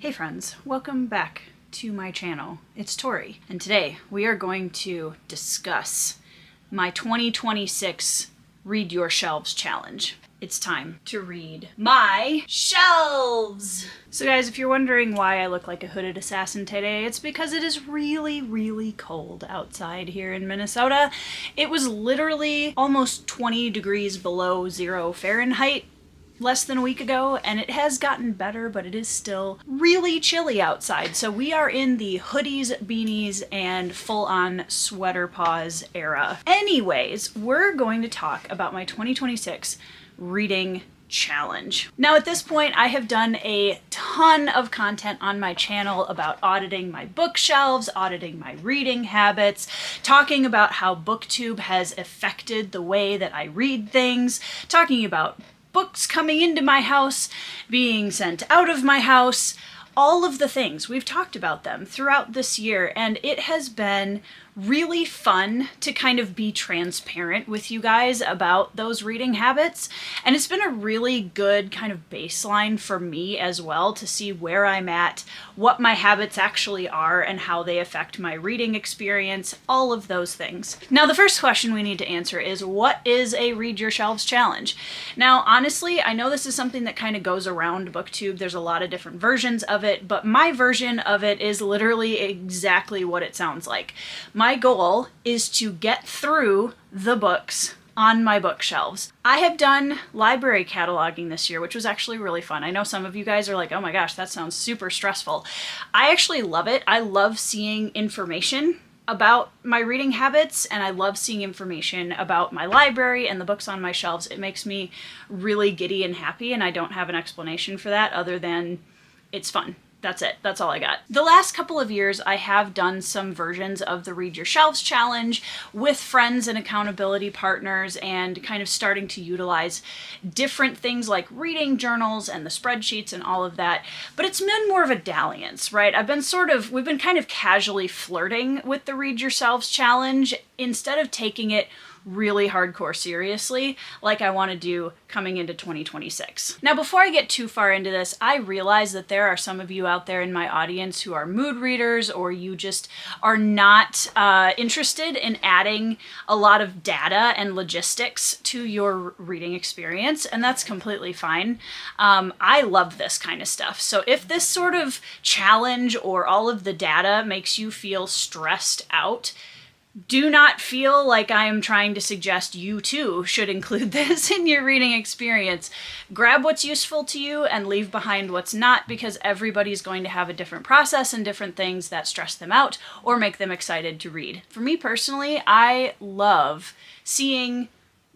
Hey friends, welcome back to my channel. It's Tori, and today we are going to discuss my 2026 Read Your Shelves Challenge. It's time to read my shelves! So guys, if you're wondering why I look like a hooded assassin today, it's because it is really cold outside here in Minnesota. It was literally almost 20 degrees below 0 Fahrenheit less than a week ago, and it has gotten better, but it is still really chilly outside. So we are in the hoodies, beanies, and full-on sweater paws era. Anyways, we're going to talk about my 2026 reading challenge. Now at this point, I have done a ton of content on my channel about auditing my bookshelves, auditing my reading habits, talking about how BookTube has affected the way that I read things, talking about books coming into my house, being sent out of my house, all of the things. We've talked about them throughout this year, and it has been really fun to kind of be transparent with you guys about those reading habits. And it's been a really good kind of baseline for me as well to see where I'm at, what my habits actually are, and how they affect my reading experience, all of those things. Now, the first question we need to answer is, what is a Read Your Shelves challenge? Now, honestly, I know this is something that kind of goes around BookTube. There's a lot of different versions of it, but my version of it is literally exactly what it sounds like. My goal is to get through the books on my bookshelves. I have done library cataloging this year, which was actually really fun. I know some of you guys are like, oh my gosh, that sounds super stressful. I actually love it. I love seeing information about my reading habits, and I love seeing information about my library and the books on my shelves. It makes me really giddy and happy, and I don't have an explanation for that other than it's fun. That's it. That's all I got. The last couple of years, I have done some versions of the Read Your Shelves challenge with friends and accountability partners, and kind of starting to utilize different things like reading journals and the spreadsheets and all of that. But it's been more of a dalliance, right? We've been kind of casually flirting with the Read Your Shelves challenge instead of taking it really hardcore seriously like I want to do coming into 2026. Now, before I get too far into this, I realize that there are some of you out there in my audience who are mood readers, or you just are not interested in adding a lot of data and logistics to your reading experience, and that's completely fine. I love this kind of stuff. So if this sort of challenge or all of the data makes you feel stressed out, do not feel like I am trying to suggest you too should include this in your reading experience. Grab what's useful to you and leave behind what's not, because everybody's going to have a different process and different things that stress them out or make them excited to read. For me personally, I love seeing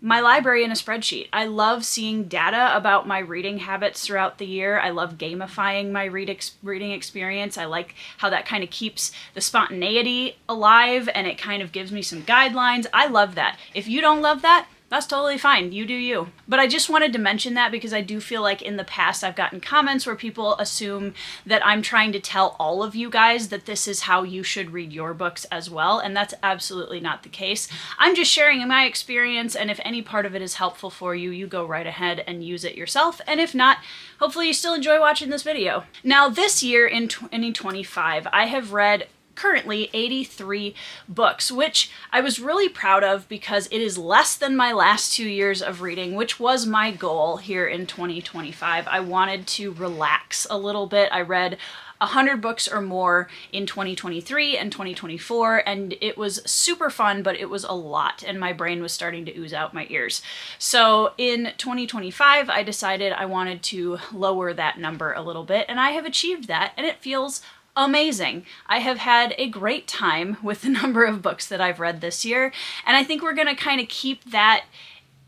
my library in a spreadsheet. I love seeing data about my reading habits throughout the year. I love gamifying my reading experience. I like how that kind of keeps the spontaneity alive, and it kind of gives me some guidelines. I love that. If you don't love that, that's totally fine. You do you. But I just wanted to mention that because I do feel like in the past I've gotten comments where people assume that I'm trying to tell all of you guys that this is how you should read your books as well, and that's absolutely not the case. I'm just sharing my experience, and if any part of it is helpful for you, you go right ahead and use it yourself, and if not, hopefully you still enjoy watching this video. Now, this year in 2025, I have read currently 83 books, which I was really proud of because it is less than my last 2 years of reading, which was my goal here in 2025. I wanted to relax a little bit. I read 100 books or more in 2023 and 2024, and it was super fun, but it was a lot, and my brain was starting to ooze out my ears. So in 2025, I decided I wanted to lower that number a little bit, and I have achieved that, and it feels amazing. I have had a great time with the number of books that I've read this year, and I think we're going to kind of keep that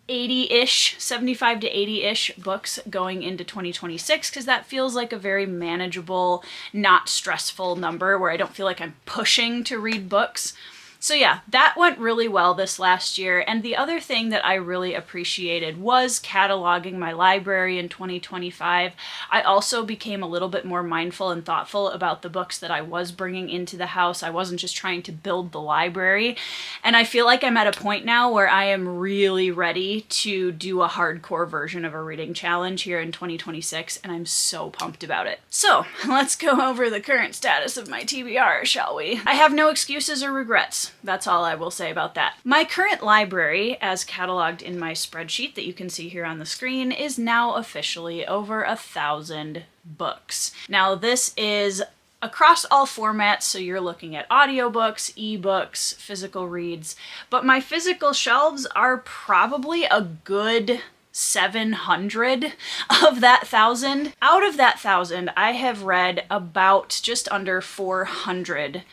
80-ish, 75 to 80-ish books going into 2026, because that feels like a very manageable, not stressful number where I don't feel like I'm pushing to read books. So yeah, that went really well this last year. And the other thing that I really appreciated was cataloging my library in 2025. I also became a little bit more mindful and thoughtful about the books that I was bringing into the house. I wasn't just trying to build the library. And I feel like I'm at a point now where I am really ready to do a hardcore version of a reading challenge here in 2026, and I'm so pumped about it. So let's go over the current status of my TBR, shall we? I have no excuses or regrets. That's all I will say about that. My current library, as cataloged in my spreadsheet that you can see here on the screen, is now officially over 1,000 books. Now this is across all formats, so you're looking at audiobooks, ebooks, physical reads, but my physical shelves are probably a good 700 of that 1,000. Out of that 1,000, I have read about just under 400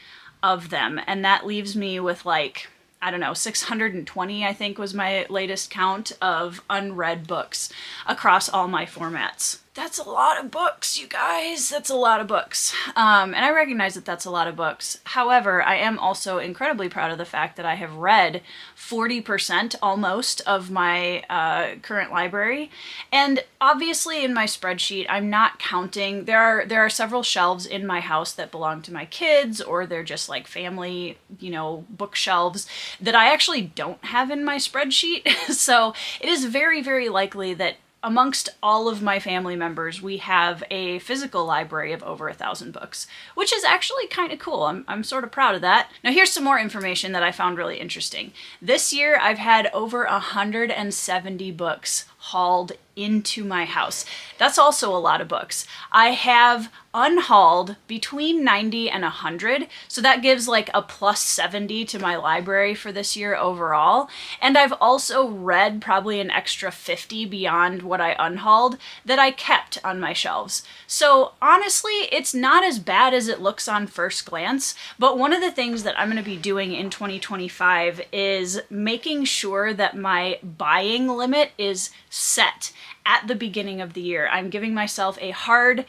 of them, and that leaves me with like, I don't know, 620, I think was my latest count of unread books across all my formats. That's a lot of books, you guys. That's a lot of books. And I recognize that that's a lot of books. However, I am also incredibly proud of the fact that I have read 40% almost of my current library. And obviously in my spreadsheet, I'm not counting. There are several shelves in my house that belong to my kids, or they're just like family, bookshelves that I actually don't have in my spreadsheet. So it is very, very likely that amongst all of my family members, we have a physical library of over 1,000 books, which is actually kind of cool. I'm sort of proud of that. Now here's some more information that I found really interesting. This year I've had over 170 books hauled into my house. That's also a lot of books. I have unhauled between 90 and 100, so that gives like a plus 70 to my library for this year overall. And I've also read probably an extra 50 beyond what I unhauled that I kept on my shelves. So honestly, it's not as bad as it looks on first glance, but one of the things that I'm going to be doing in 2025 is making sure that my buying limit is set at the beginning of the year. I'm giving myself a hard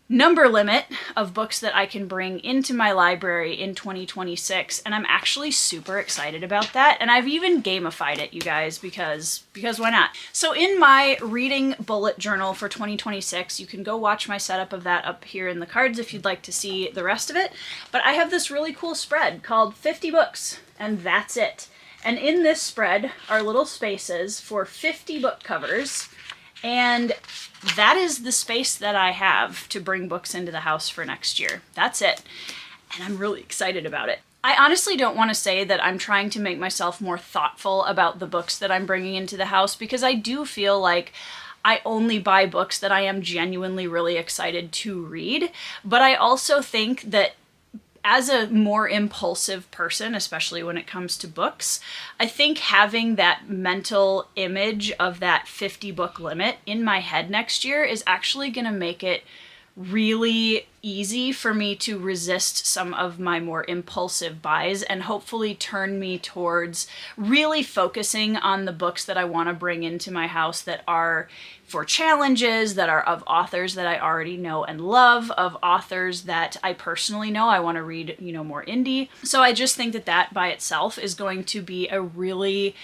number limit of books that I can bring into my library in 2026, and I'm actually super excited about that. And I've even gamified it, you guys, because why not? So in my reading bullet journal for 2026, you can go watch my setup of that up here in the cards if you'd like to see the rest of it. But I have this really cool spread called 50 books, and that's it. And in this spread are little spaces for 50 book covers, and that is the space that I have to bring books into the house for next year. That's it. And I'm really excited about it. I honestly don't want to say that I'm trying to make myself more thoughtful about the books that I'm bringing into the house, because I do feel like I only buy books that I am genuinely really excited to read. But I also think that as a more impulsive person, especially when it comes to books, I think having that mental image of that 50 book limit in my head next year is actually going to make it really easy for me to resist some of my more impulsive buys and hopefully turn me towards really focusing on the books that I want to bring into my house that are for challenges, that are of authors that I already know and love, of authors that I personally know I want to read, more indie. So I just think that that by itself is going to be a really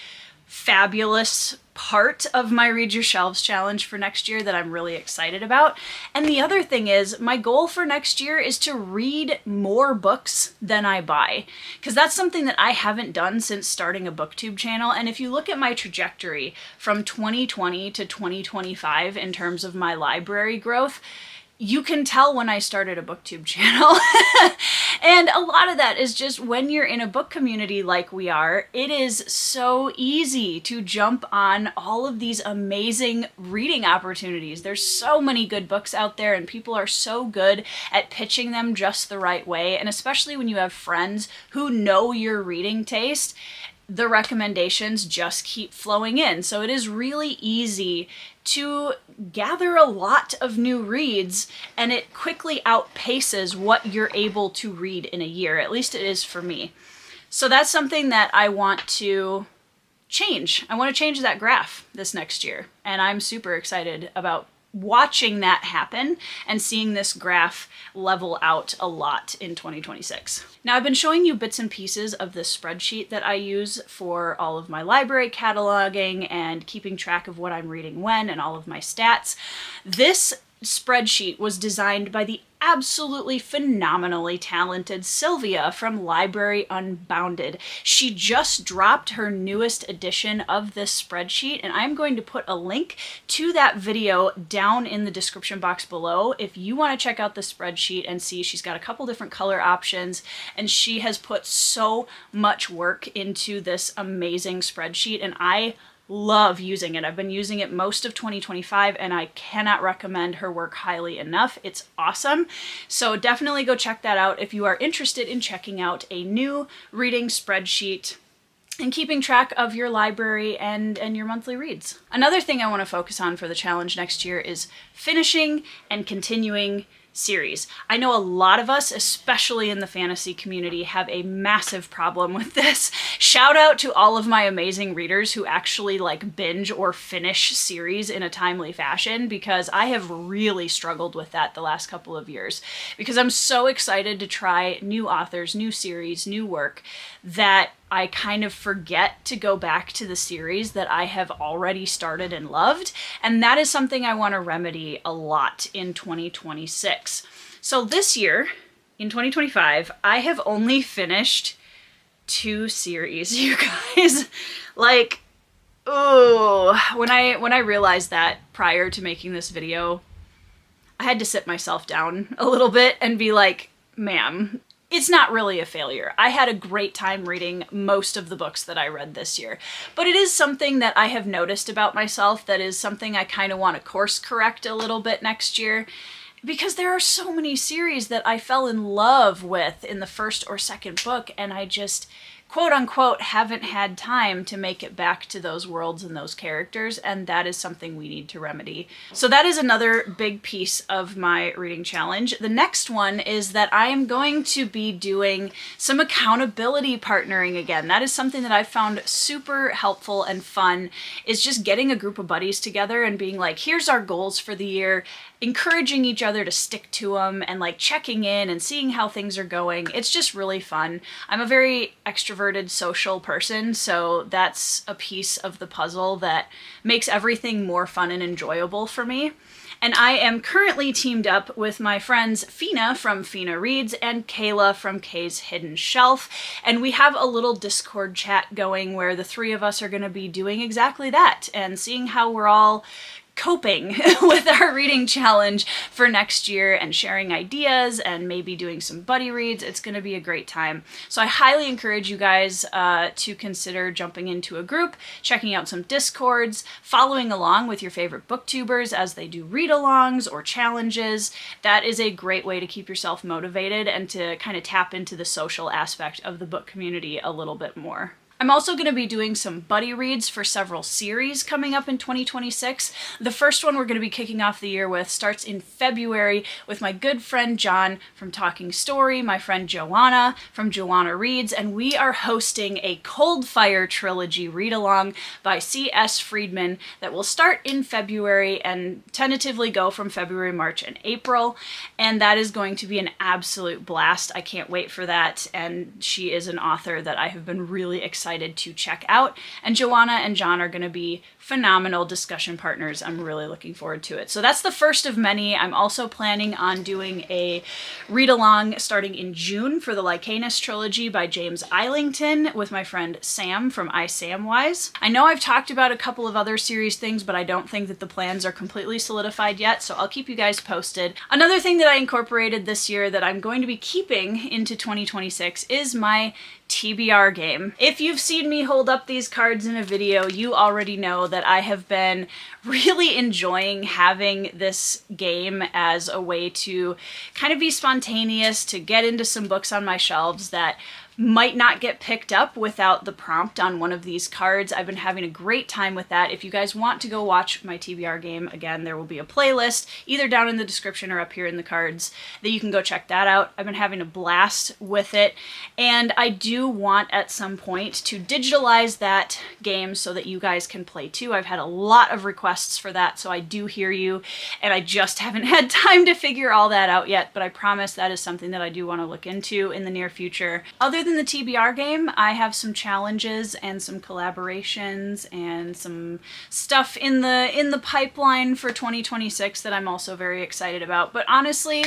fabulous part of my Read Your Shelves challenge for next year that I'm really excited about. And the other thing is, my goal for next year is to read more books than I buy, because that's something that I haven't done since starting a BookTube channel. And if you look at my trajectory from 2020 to 2025 in terms of my library growth, you can tell when I started a BookTube channel. And a lot of that is just when you're in a book community like we are, it is so easy to jump on all of these amazing reading opportunities. There's so many good books out there, and people are so good at pitching them just the right way. And especially when you have friends who know your reading taste, the recommendations just keep flowing in. So it is really easy to gather a lot of new reads, and it quickly outpaces what you're able to read in a year. At least it is for me. So that's something that I want to change. I want to change that graph this next year, and I'm super excited about watching that happen and seeing this graph level out a lot in 2026. Now, I've been showing you bits and pieces of this spreadsheet that I use for all of my library cataloging and keeping track of what I'm reading when and all of my stats. This spreadsheet was designed by the absolutely phenomenally talented Sylvia from Library Unbounded. She just dropped her newest edition of this spreadsheet, and I'm going to put a link to that video down in the description box below if you want to check out the spreadsheet and see. She's got a couple different color options, and she has put so much work into this amazing spreadsheet, and I love using it. I've been using it most of 2025 and I cannot recommend her work highly enough. It's awesome. So definitely go check that out if you are interested in checking out a new reading spreadsheet and keeping track of your library and your monthly reads. Another thing I want to focus on for the challenge next year is finishing and continuing series. I know a lot of us, especially in the fantasy community, have a massive problem with this. Shout out to all of my amazing readers who actually like binge or finish series in a timely fashion, because I have really struggled with that the last couple of years, because I'm so excited to try new authors, new series, new work, that I kind of forget to go back to the series that I have already started and loved. And that is something I want to remedy a lot in 2026. So this year, in 2025, I have only finished 2 series, you guys. Like, oh, when I realized that prior to making this video, I had to sit myself down a little bit and be like, ma'am, it's not really a failure. I had a great time reading most of the books that I read this year, but it is something that I have noticed about myself that is something I kind of want to course correct a little bit next year, because there are so many series that I fell in love with in the first or second book, and I just, quote unquote, haven't had time to make it back to those worlds and those characters, and that is something we need to remedy. So that is another big piece of my reading challenge. The next one is that I am going to be doing some accountability partnering again. That is something that I've found super helpful and fun, is just getting a group of buddies together and being like, here's our goals for the year, encouraging each other to stick to them and like checking in and seeing how things are going. It's just really fun. I'm a very extroverted social person, so that's a piece of the puzzle that makes everything more fun and enjoyable for me. And I am currently teamed up with my friends Fina from Fina Reads and Kayla from Kay's Hidden Shelf. And we have a little Discord chat going where the 3 of us are going to be doing exactly that and seeing how we're all coping with our reading challenge for next year and sharing ideas and maybe doing some buddy reads. It's going to be a great time. So I highly encourage you guys to consider jumping into a group, checking out some Discords, following along with your favorite booktubers as they do read-alongs or challenges. That is a great way to keep yourself motivated and to kind of tap into the social aspect of the book community a little bit more. I'm also going to be doing some buddy reads for several series coming up in 2026. The first one we're going to be kicking off the year with starts in February with my good friend John from Talking Story, my friend Joanna from Joanna Reads, and we are hosting a Cold Fire trilogy read-along by C.S. Friedman that will start in February and tentatively go from February, March, and April, and that is going to be an absolute blast. I can't wait for that, and she is an author that I have been really excited to check out, and Joanna and John are going to be phenomenal discussion partners. I'm really looking forward to it. So that's the first of many. I'm also planning on doing a read-along starting in June for the Lycanus trilogy by James Eilington with my friend Sam from iSamwise. I know I've talked about a couple of other series things, but I don't think that the plans are completely solidified yet, so I'll keep you guys posted. Another thing that I incorporated this year that I'm going to be keeping into 2026 is my TBR game. If you've seen me hold up these cards in a video, you already know that I have been really enjoying having this game as a way to kind of be spontaneous, to get into some books on my shelves that might not get picked up without the prompt on one of these cards. I've been having a great time with that. If you guys want to go watch my TBR game, again, there will be a playlist either down in the description or up here in the cards that you can go check that out. I've been having a blast with it, and I do want at some point to digitalize that game so that you guys can play too. I've had a lot of requests for that, so I do hear you, and I just haven't had time to figure all that out yet, but I promise that is something that I do want to look into in the near future. Other than the TBR game, I have some challenges and some collaborations and some stuff in the pipeline for 2026 that I'm also very excited about. But honestly,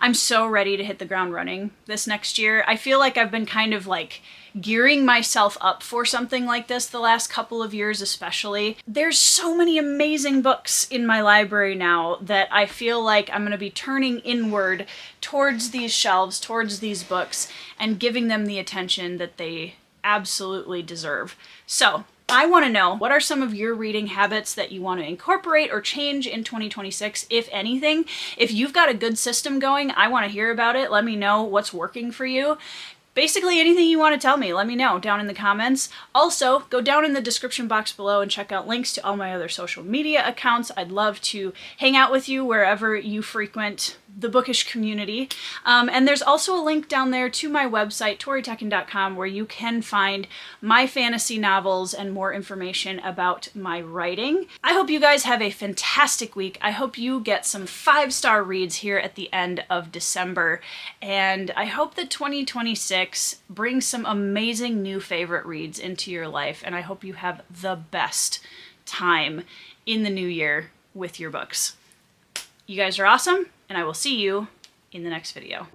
I'm so ready to hit the ground running this next year. I feel like I've been kind of like gearing myself up for something like this the last couple of years especially. There's so many amazing books in my library now that I feel like I'm going to be turning inward towards these shelves, towards these books, and giving them the attention that they absolutely deserve. So I want to know, what are some of your reading habits that you want to incorporate or change in 2026, if anything? If you've got a good system going, I want to hear about it. Let me know what's working for you. Basically anything you want to tell me, let me know down in the comments. Also, go down in the description box below and check out links to all my other social media accounts. I'd love to hang out with you wherever you frequent the bookish community. And there's also a link down there to my website, toritekkin.com, where you can find my fantasy novels and more information about my writing. I hope you guys have a fantastic week. I hope you get some 5-star reads here at the end of December. And I hope that 2026 brings some amazing new favorite reads into your life. And I hope you have the best time in the new year with your books. You guys are awesome, and I will see you in the next video.